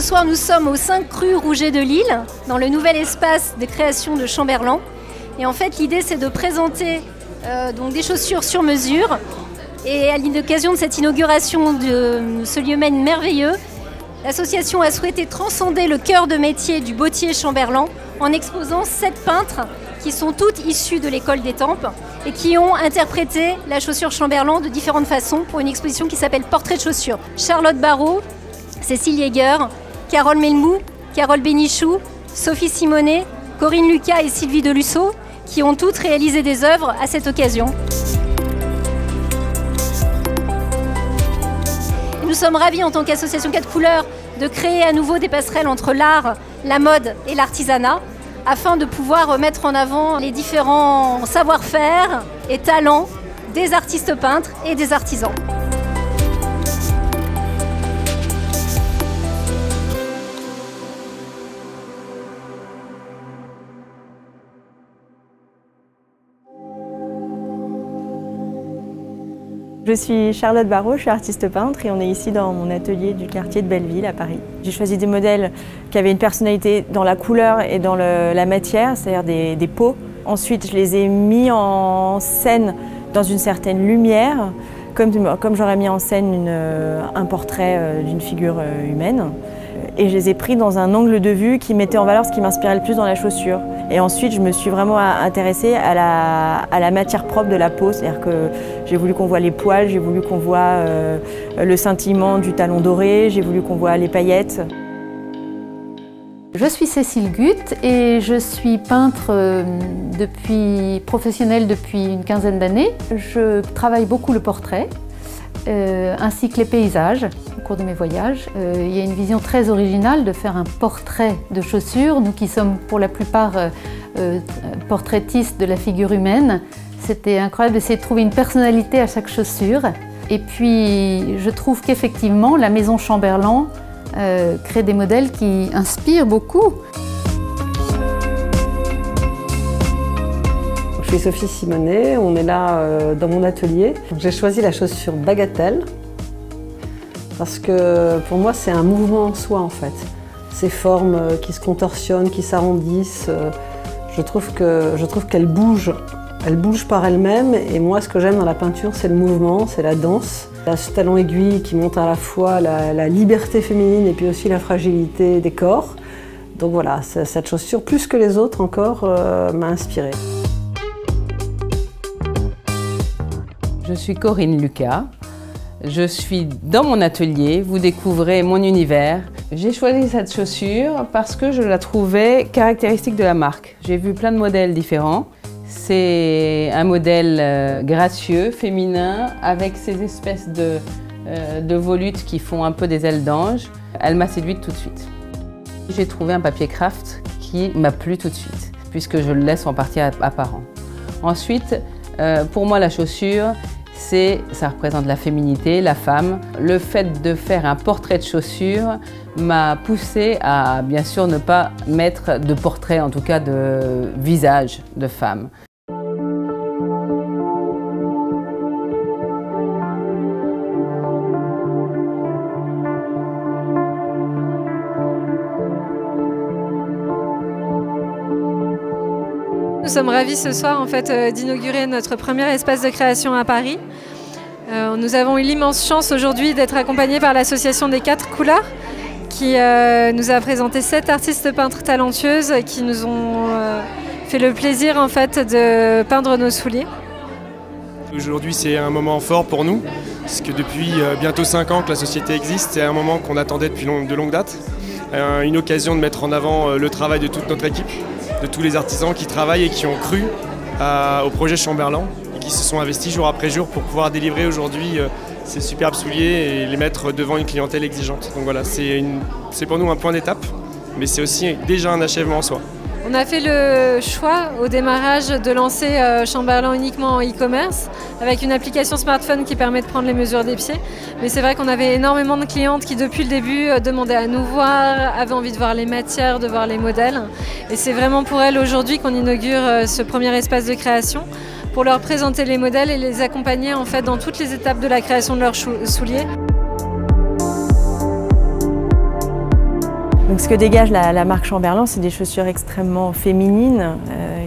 soir, nous sommes au 5 rue Rouget de Lille, dans le nouvel espace de création de Chamberland. Et en fait, l'idée, c'est de présenter donc des chaussures sur mesure. Et à l'occasion de cette inauguration de ce lieu merveilleux, l'association a souhaité transcender le cœur de métier du bottier Chamberland en exposant 7 peintres qui sont toutes issues de l'école d'Étampes et qui ont interprété la chaussure Chamberland de différentes façons pour une exposition qui s'appelle Portrait de chaussures. Charlotte Barrault, Cécile Yeager, Carole Melmou, Carole Bénichou, Sophie Simonet, Corinne Lucas et Sylvie Delusseau qui ont toutes réalisé des œuvres à cette occasion. Nous sommes ravis en tant qu'association 4 couleurs de créer à nouveau des passerelles entre l'art, la mode et l'artisanat afin de pouvoir mettre en avant les différents savoir-faire et talents des artistes peintres et des artisans. Je suis Charlotte Barrault, je suis artiste peintre et on est ici dans mon atelier du quartier de Belleville à Paris. J'ai choisi des modèles qui avaient une personnalité dans la couleur et dans la matière, c'est-à-dire des peaux. Ensuite, je les ai mis en scène dans une certaine lumière, comme j'aurais mis en scène un portrait d'une figure humaine. Et je les ai pris dans un angle de vue qui mettait en valeur ce qui m'inspirait le plus dans la chaussure. Et ensuite, je me suis vraiment intéressée à la matière propre de la peau. C'est-à-dire que j'ai voulu qu'on voit les poils, j'ai voulu qu'on voit le scintillement du talon doré, j'ai voulu qu'on voit les paillettes. Je suis Cécile Guth et je suis peintre professionnelle depuis une quinzaine d'années. Je travaille beaucoup le portrait, ainsi que les paysages au cours de mes voyages. Il y a une vision très originale de faire un portrait de chaussures. Nous qui sommes pour la plupart portraitistes de la figure humaine, c'était incroyable d'essayer de trouver une personnalité à chaque chaussure. Et puis je trouve qu'effectivement la maison Chamberland crée des modèles qui inspirent beaucoup. Je suis Sophie Simonet, on est là dans mon atelier. J'ai choisi la chaussure bagatelle parce que pour moi c'est un mouvement en soi en fait. Ces formes qui se contorsionnent, qui s'arrondissent, je trouve qu'elles bougent. Elles bougent par elles-mêmes et moi ce que j'aime dans la peinture c'est le mouvement, c'est la danse. Ce talon aiguille qui montre à la fois la liberté féminine et puis aussi la fragilité des corps. Donc voilà, cette chaussure plus que les autres encore m'a inspirée. Je suis Corinne Lucas, je suis dans mon atelier, vous découvrez mon univers. J'ai choisi cette chaussure parce que je la trouvais caractéristique de la marque. J'ai vu plein de modèles différents. C'est un modèle gracieux, féminin, avec ces espèces de volutes qui font un peu des ailes d'ange. Elle m'a séduite tout de suite. J'ai trouvé un papier craft qui m'a plu tout de suite, puisque je le laisse en partie apparent. Ensuite, pour moi, la chaussure, ça représente la féminité, la femme. Le fait de faire un portrait de chaussure m'a poussée à, bien sûr, ne pas mettre de portrait, en tout cas de visage de femme. Nous sommes ravis ce soir en fait, d'inaugurer notre premier espace de création à Paris. Nous avons eu l'immense chance aujourd'hui d'être accompagnés par l'association des 4 couleurs qui nous a présenté 7 artistes peintres talentueuses qui nous ont fait le plaisir en fait, de peindre nos souliers. Aujourd'hui c'est un moment fort pour nous, parce que depuis bientôt 5 ans que la société existe, c'est un moment qu'on attendait depuis de longue date. Une occasion de mettre en avant le travail de toute notre équipe, de tous les artisans qui travaillent et qui ont cru au projet Chamberland et qui se sont investis jour après jour pour pouvoir délivrer aujourd'hui ces superbes souliers et les mettre devant une clientèle exigeante. Donc voilà, c'est pour nous un point d'étape, mais c'est aussi déjà un achèvement en soi. On a fait le choix au démarrage de lancer Chamberland uniquement en e-commerce avec une application smartphone qui permet de prendre les mesures des pieds. Mais c'est vrai qu'on avait énormément de clientes qui depuis le début demandaient à nous voir, avaient envie de voir les matières, de voir les modèles. Et c'est vraiment pour elles aujourd'hui qu'on inaugure ce premier espace de création pour leur présenter les modèles et les accompagner en fait dans toutes les étapes de la création de leurs souliers. Donc ce que dégage la marque Chamberlain, c'est des chaussures extrêmement féminines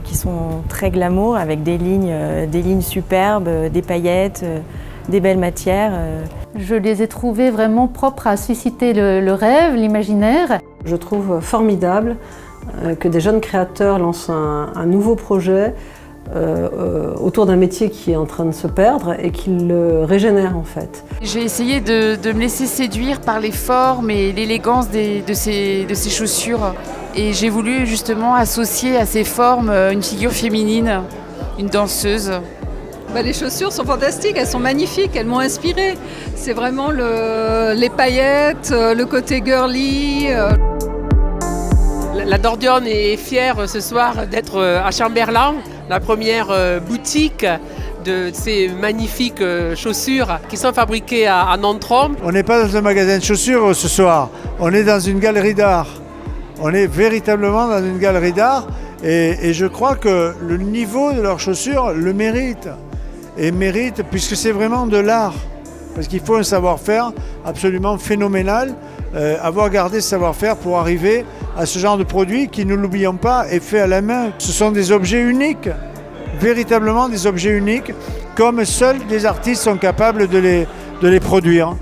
qui sont très glamour avec des lignes superbes, des paillettes, des belles matières. Je les ai trouvées vraiment propres à susciter le rêve, l'imaginaire. Je trouve formidable que des jeunes créateurs lancent un nouveau projet autour d'un métier qui est en train de se perdre et qu'ils le régénèrent en fait. J'ai essayé de me laisser séduire par les formes et l'élégance de ces chaussures. Et j'ai voulu justement associer à ces formes une figure féminine, une danseuse. Les chaussures sont fantastiques, elles sont magnifiques, elles m'ont inspirée. C'est vraiment les paillettes, le côté girly. La Dordione est fière ce soir d'être à Chamberlain, la première boutique de ces magnifiques chaussures qui sont fabriquées à Nontron. On n'est pas dans un magasin de chaussures ce soir, on est dans une galerie d'art. On est véritablement dans une galerie d'art et je crois que le niveau de leurs chaussures le mérite. Et mérite puisque c'est vraiment de l'art. Parce qu'il faut un savoir-faire absolument phénoménal, avoir gardé ce savoir-faire pour arriver à ce genre de produit qui, ne l'oublions pas, est fait à la main. Ce sont des objets uniques, véritablement des objets uniques, comme seuls des artistes sont capables de les produire.